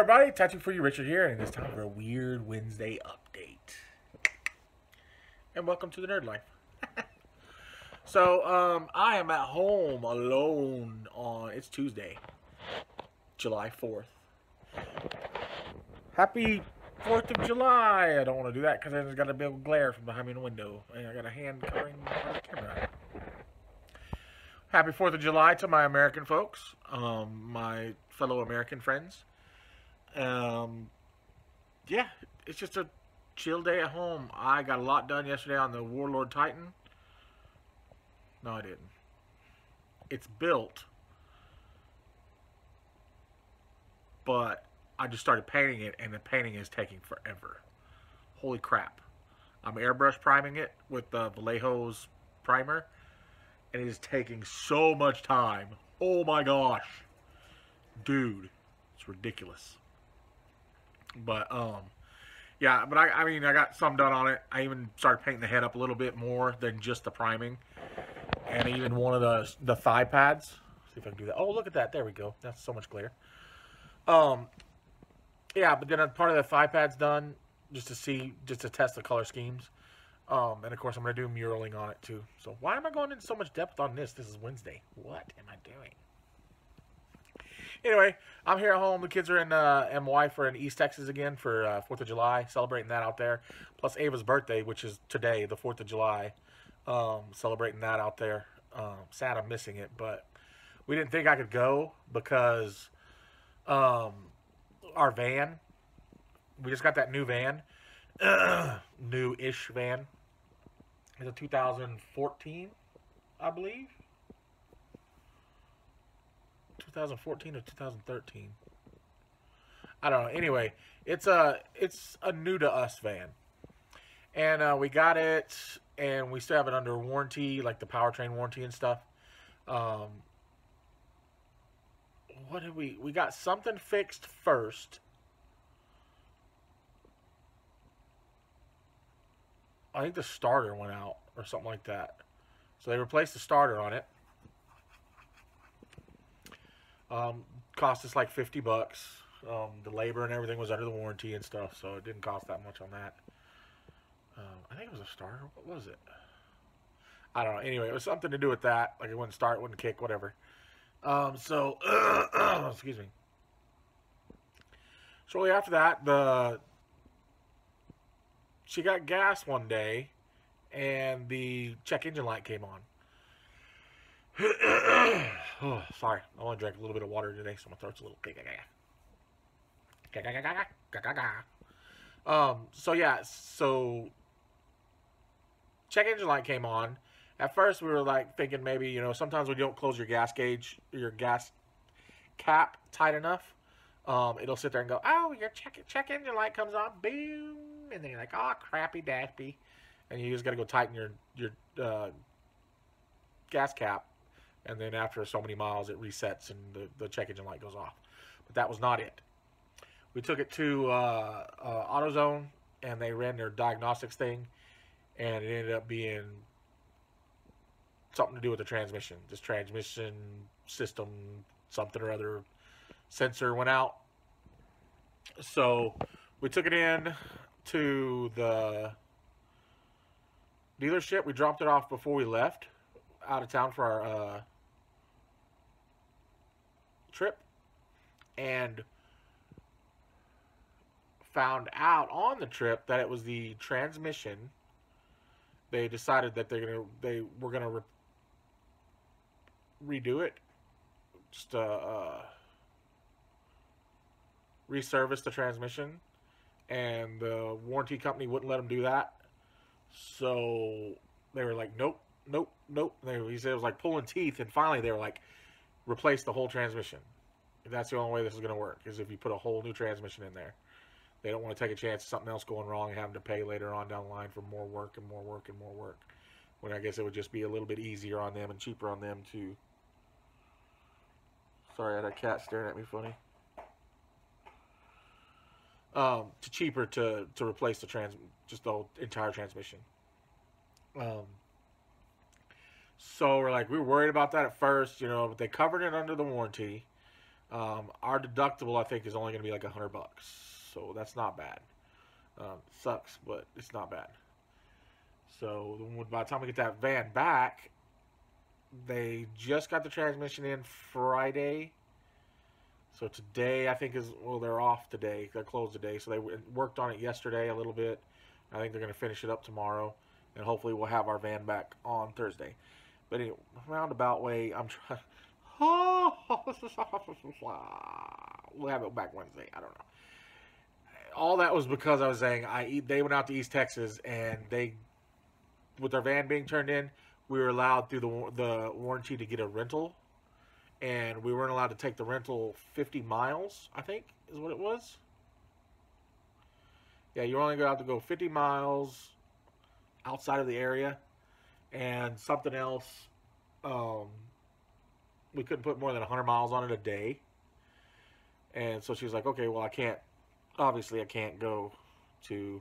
everybody, Tattoo for You Richard here, and it's time for a Weird Wednesday update. And welcome to the Nerd Life. I am at home alone on, it's Tuesday, July 4th. Happy 4th of July! I don't want to do that because I just got a big glare from behind me in the window, and I got a hand covering the camera. Happy 4th of July to my American folks, my fellow American friends. Yeah, it's just a chill day at home. I got a lot done yesterday on the Warlord Titan. No, I didn't. It's built, but I just started painting it, and the painting is taking forever. Holy crap. I'm airbrush priming it with the Vallejo's primer, and it is taking so much time. Oh my gosh. Dude, it's ridiculous. But, yeah, but I mean, I got some done on it. I even started painting the head up a little bit more than just the priming. And even one of the thigh pads. See if I can do that. Oh, look at that. There we go. That's so much glare. Yeah, but then part of the thigh pad's done just to test the color schemes. And of course, I'm going to do muraling on it too. So why am I going into so much depth on this? This is Wednesday. What am I doing? Anyway, I'm here at home. The kids are in, and my wife are in East Texas again for 4th of July, celebrating that out there. Plus Ava's birthday, which is today, the 4th of July, celebrating that out there. Sad I'm missing it, but we didn't think I could go because our van, we just got that new van, new-ish van. It's a 2014, I believe. 2014 or 2013. I don't know. Anyway, it's a new to us van, and we got it, and we still have it under warranty, like the powertrain warranty and stuff. What did we got something fixed first. I think the starter went out or something like that, so they replaced the starter on it. Cost us like $50. The labor and everything was under the warranty and stuff, so it didn't cost that much on that. I think it was a starter. What was it? I don't know. Anyway, it was something to do with that. Like it wouldn't start, wouldn't kick, whatever. Excuse me. Shortly after that, she got gas one day, and the check engine light came on. Oh, sorry. I only drank a little bit of water today, so my throat's a little so check engine light came on. At first we were like thinking maybe, you know, sometimes when you don't close your gas gauge, your gas cap tight enough, it'll sit there and go, oh, your check engine light comes on, boom, and then you're like, oh, crappy dappy, and you just got to go tighten your gas cap. And then after so many miles, it resets and the check engine light goes off. But that was not it. We took it to AutoZone, and they ran their diagnostics thing, and it ended up being something to do with the transmission. This transmission system, something or other, sensor went out. So we took it in to the dealership. We dropped it off before we left out of town for our trip, and found out on the trip that it was the transmission. They decided that they were gonna redo it, just reservice the transmission, and the warranty company wouldn't let them do that. So they were like, nope. He said it was like pulling teeth, and finally they were like, replace the whole transmission. That's the only way this is going to work, is if you put a whole new transmission in there. They don't want to take a chance of something else going wrong and having to pay later on down the line for more work and more work and more work. When I guess it would just be a little bit easier on them and cheaper on them to... Sorry, I had a cat staring at me funny. Cheaper to replace just the entire transmission. So we're like, we were worried about that at first, you know, but they covered it under the warranty. Our deductible, I think, is only going to be like $100, so that's not bad. Sucks, but it's not bad. So by the time we get that van back, they just got the transmission in Friday. So today, I think they're off today. They're closed today. So they worked on it yesterday a little bit. I think they're going to finish it up tomorrow. And hopefully we'll have our van back on Thursday. But anyway, roundabout way, I'm trying. We'll have it back Wednesday. I don't know. All that was because I was saying they went out to East Texas, and with their van being turned in, we were allowed through the warranty to get a rental, and we weren't allowed to take the rental 50 miles, I think is what it was. Yeah, you're only allowed to go 50 miles outside of the area, and something else. We couldn't put more than 100 miles on it a day. And so she was like, okay, well, obviously I can't go to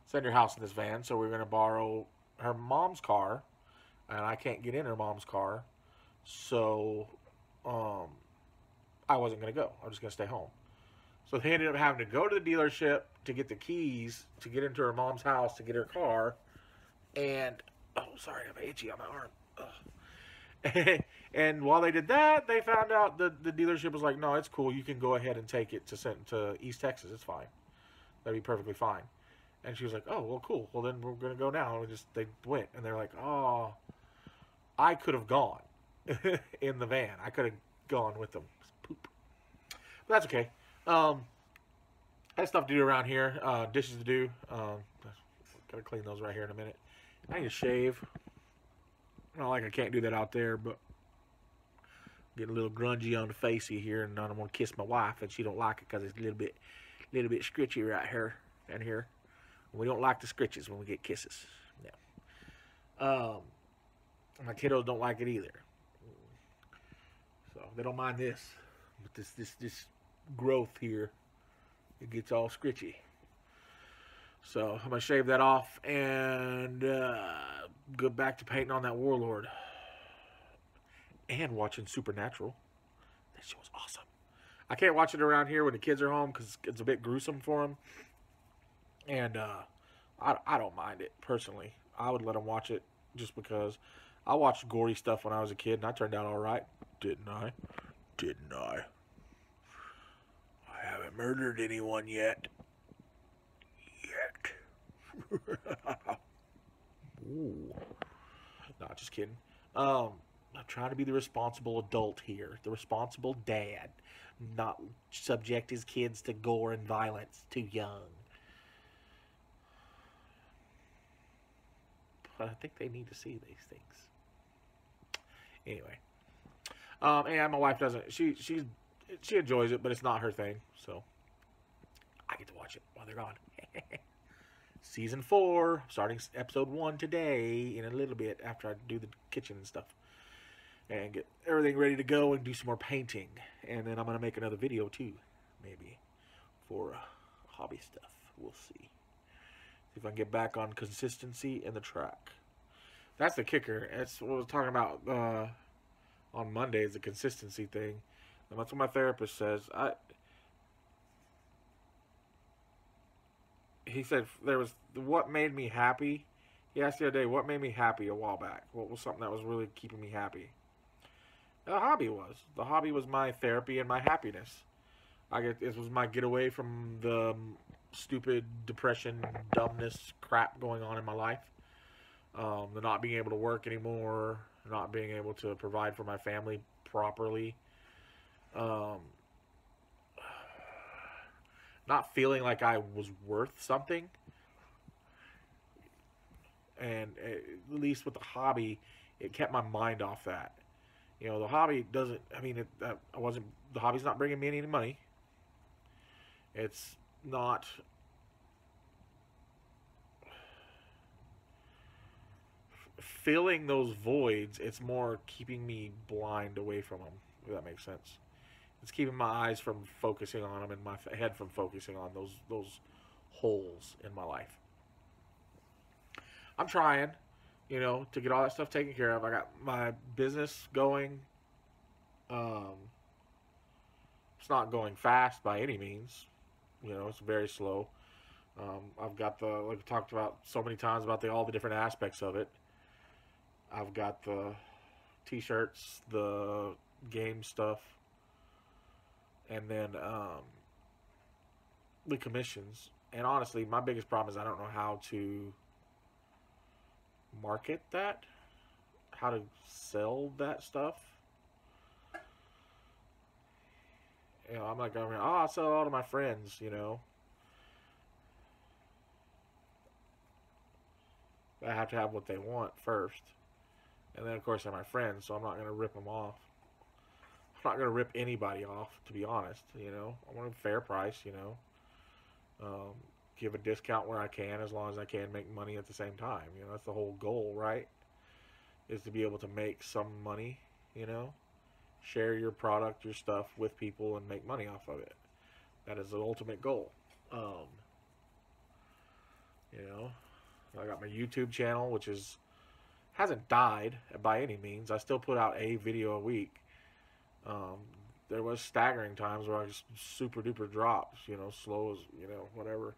send your house in this van, so we're going to borrow her mom's car, and I can't get in her mom's car, so I wasn't going to go. I was just going to stay home. So they ended up having to go to the dealership to get the keys to get into her mom's house to get her car, and, oh, sorry, I'm itchy on my arm. And while they did that, they found out the dealership was like, no, it's cool. You can go ahead and take it to East Texas. It's fine. That'd be perfectly fine. And she was like, oh, well, cool. Well, then we're going to go now. And they went. And they're like, oh, I could have gone in the van. I could have gone with them. Poop. But that's okay. I have stuff to do around here. Dishes to do. Got to clean those right here in a minute. I need to shave. Not like I can't do that out there, but getting a little grungy on the facey here, and I'm gonna kiss my wife, and she don't like it because it's a little bit scritchy right here and here. We don't like the scritches when we get kisses. Yeah. My kiddos don't like it either, so they don't mind this. But this growth here, it gets all scritchy. So I'm gonna shave that off and go back to painting on that Warlord and watching Supernatural. That show was awesome. I can't watch it around here when the kids are home because it's a bit gruesome for them. And I don't mind it personally. I would let them watch it just because I watched gory stuff when I was a kid and I turned out all right, didn't I? Didn't I? I haven't murdered anyone yet. Ooh. Not just kidding. I'm trying to be the responsible adult here, the responsible dad, not subject his kids to gore and violence too young. But I think they need to see these things. Anyway, and my wife doesn't. She enjoys it, but it's not her thing, so I get to watch it while they're gone. Season 4, starting episode 1 today in a little bit after I do the kitchen and stuff. And get everything ready to go and do some more painting. And then I'm going to make another video too, maybe, for hobby stuff. We'll see. See if I can get back on consistency in the track. That's the kicker. That's what I was talking about on Monday, is the consistency thing. And that's what my therapist says. He said there was what made me happy. He asked the other day, what made me happy a while back? What was something that was really keeping me happy? The hobby was. The hobby was my therapy and my happiness. It was my getaway from the stupid depression, dumbness crap going on in my life. The not being able to work anymore, not being able to provide for my family properly. Not feeling like I was worth something. And at least with the hobby, it kept my mind off that. You know, the hobby doesn't, the hobby's not bringing me any money. It's not filling those voids. It's more keeping me blind away from them, if that makes sense. It's keeping my eyes from focusing on them and my head from focusing on those holes in my life. I'm trying, to get all that stuff taken care of. I got my business going. It's not going fast by any means. You know, it's very slow. I've got the, like we talked about so many times about all the different aspects of it. I've got the t-shirts, the game stuff, and then the commissions. And honestly, my biggest problem is I don't know how to market that, how to sell that stuff. You know, I'm not going, oh, I'll sell it all to my friends, you know. I have to have what they want first. And then, of course, they're my friends, so I'm not going to rip them off. I'm not going to rip anybody off, to be honest, you know. I want a fair price, you know. Give a discount where I can, as long as I can make money at the same time. You know, that's the whole goal, right? Is to be able to make some money, you know. Share your product, your stuff with people and make money off of it. That is the ultimate goal. You know, I got my YouTube channel, which hasn't died by any means. I still put out a video a week. There was staggering times where I just super duper drops, you know, slow as, you know, whatever.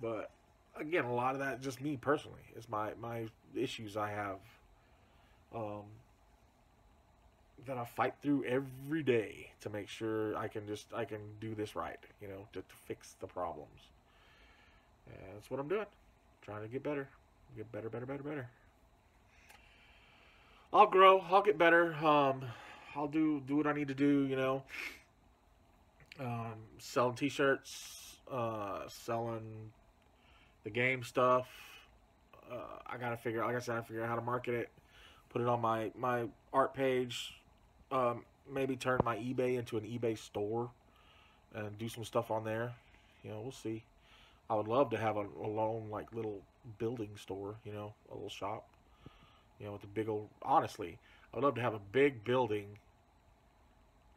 But again, a lot of that is just me personally. It's my issues I have that I fight through every day to make sure I can do this right, you know, to fix the problems. And that's what I'm doing. Trying to get better. Get better, better, better, better. I'll grow. I'll get better. I'll do what I need to do, you know. Selling t-shirts, selling the game stuff. I gotta figure out, like I said, I figure out how to market it. Put it on my art page. Maybe turn my eBay into an eBay store and do some stuff on there. You know, we'll see. I would love to have a lone, like, little building store, you know, a little shop. You know, with a big old, honestly, I would love to have a big building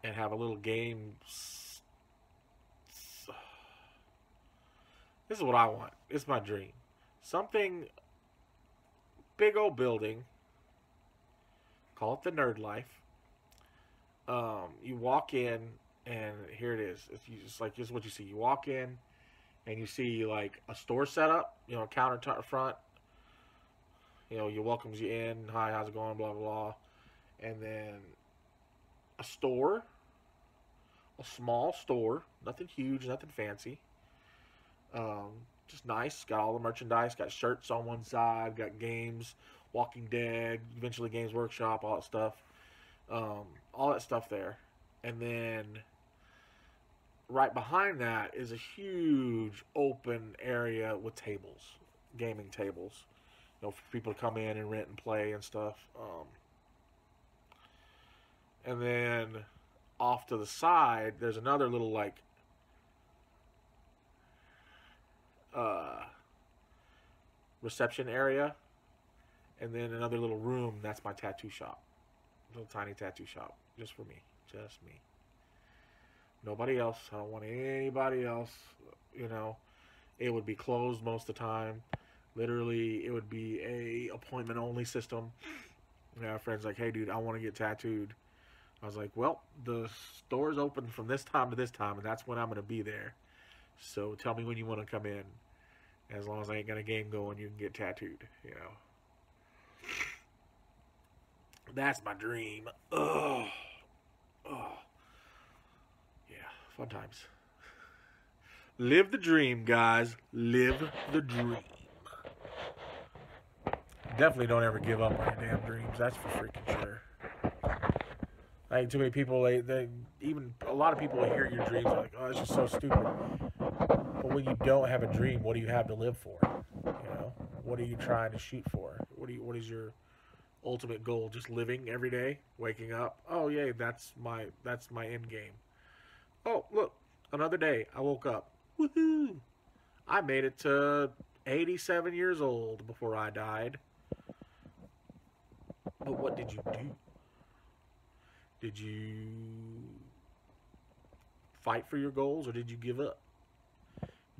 and have a little game. This is what I want. It's my dream. Something, big old building. Call it the Nerd Life. You walk in, and here it is. It's like, this is what you see. You walk in, and you see, like, a store setup, you know, a counter front. You know, he welcomes you in. Hi, how's it going? Blah, blah, blah. And then a store. A small store. Nothing huge, nothing fancy. Just nice. Got all the merchandise. Got shirts on one side. Got games. Walking Dead. Eventually Games Workshop. All that stuff. All that stuff there. And then right behind that is a huge open area with tables. Gaming tables. You know, for people to come in and rent and play and stuff. And then off to the side, there's another little, like, reception area. And then another little room, that's my tattoo shop. Little tiny tattoo shop. Just for me. Just me. Nobody else. I don't want anybody else. You know, it would be closed most of the time. Literally, it would be a appointment only system. You know, friends like, hey, dude, I want to get tattooed. I was like, well, the store's open from this time to this time, and that's when I'm going to be there. So tell me when you want to come in. As long as I ain't got a game going, you can get tattooed, you know. That's my dream. Oh. Oh. Yeah, fun times. Live the dream, guys. Live the dream. Definitely don't ever give up on your damn dreams. That's for freaking sure. I think too many people, even a lot of people hear your dreams are like, oh, it's just so stupid. But when you don't have a dream, what do you have to live for? You know, what are you trying to shoot for? What is your ultimate goal? Just living every day, waking up. Oh yeah, that's my end game. Oh look, another day. I woke up. Woohoo! I made it to 87 years old before I died. But what did you do? Did you fight for your goals, or did you give up?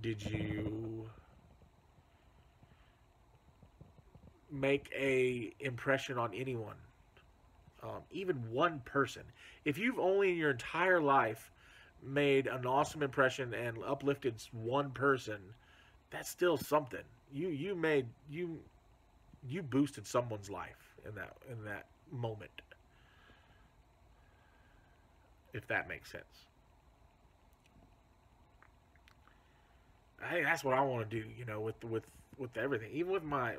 Did you make a impression on anyone? Even one person. If you've only in your entire life made an awesome impression and uplifted one person, that's still something. You boosted someone's life in that moment, if that makes sense. I think that's what I want to do. With everything, even with my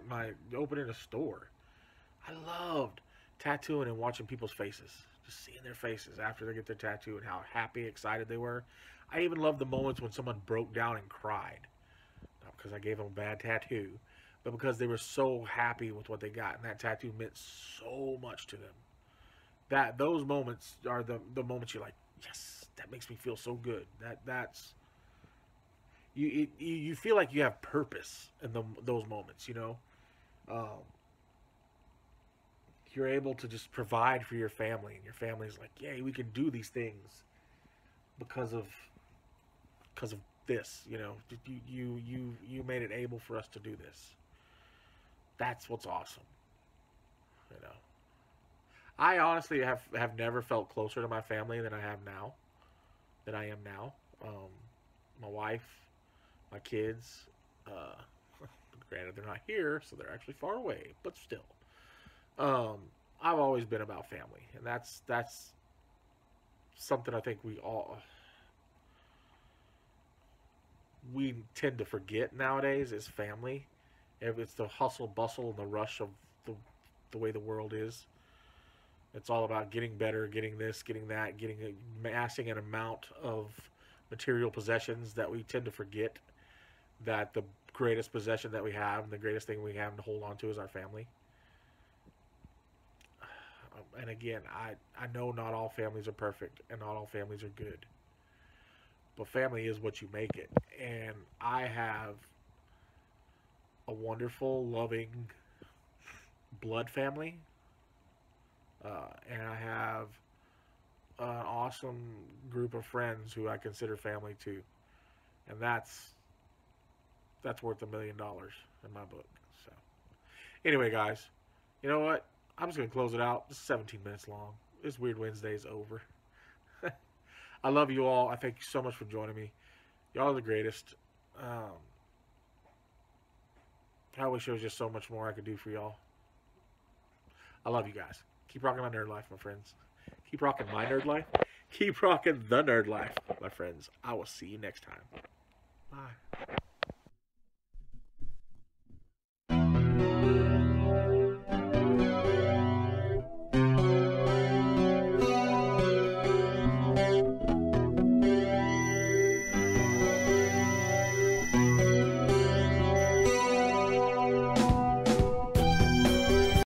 opening a store. I loved tattooing and watching people's faces, just seeing their faces after they get their tattoo and how happy, excited they were. I even loved the moments when someone broke down and cried, not because I gave them a bad tattoo, but because they were so happy with what they got, and that tattoo meant so much to them. Those moments are the moments you're like, yes, that makes me feel so good. That's you feel like you have purpose in those moments. Um, you're able to just provide for your family, and your family's like, yeah, we can do these things because of this. You made it able for us to do this. That's what's awesome. You know, I honestly have never felt closer to my family than I have now. Than I am now. My wife, my kids. Granted, they're not here, so they're actually far away, but still. Um, I've always been about family, and that's something I think we tend to forget nowadays is family. If it's the hustle bustle and the rush of the way the world is, it's all about getting better, getting this, getting that, amassing an amount of material possessions that we tend to forget that the greatest possession that we have and the greatest thing we have to hold on to is our family. And again, I know not all families are perfect and not all families are good. But family is what you make it. And I have a wonderful, loving blood family. And I have an awesome group of friends who I consider family too. And that's worth $1 million in my book. So anyway, guys, you know what? I'm just going to close it out. It's 17 minutes long. This Weird Wednesday is over. I love you all. I thank you so much for joining me. Y'all are the greatest. I wish there was just so much more I could do for y'all. I love you guys. Keep rocking my nerd life, my friends. Keep rocking my nerd life. Keep rocking the nerd life, my friends. I will see you next time. Bye.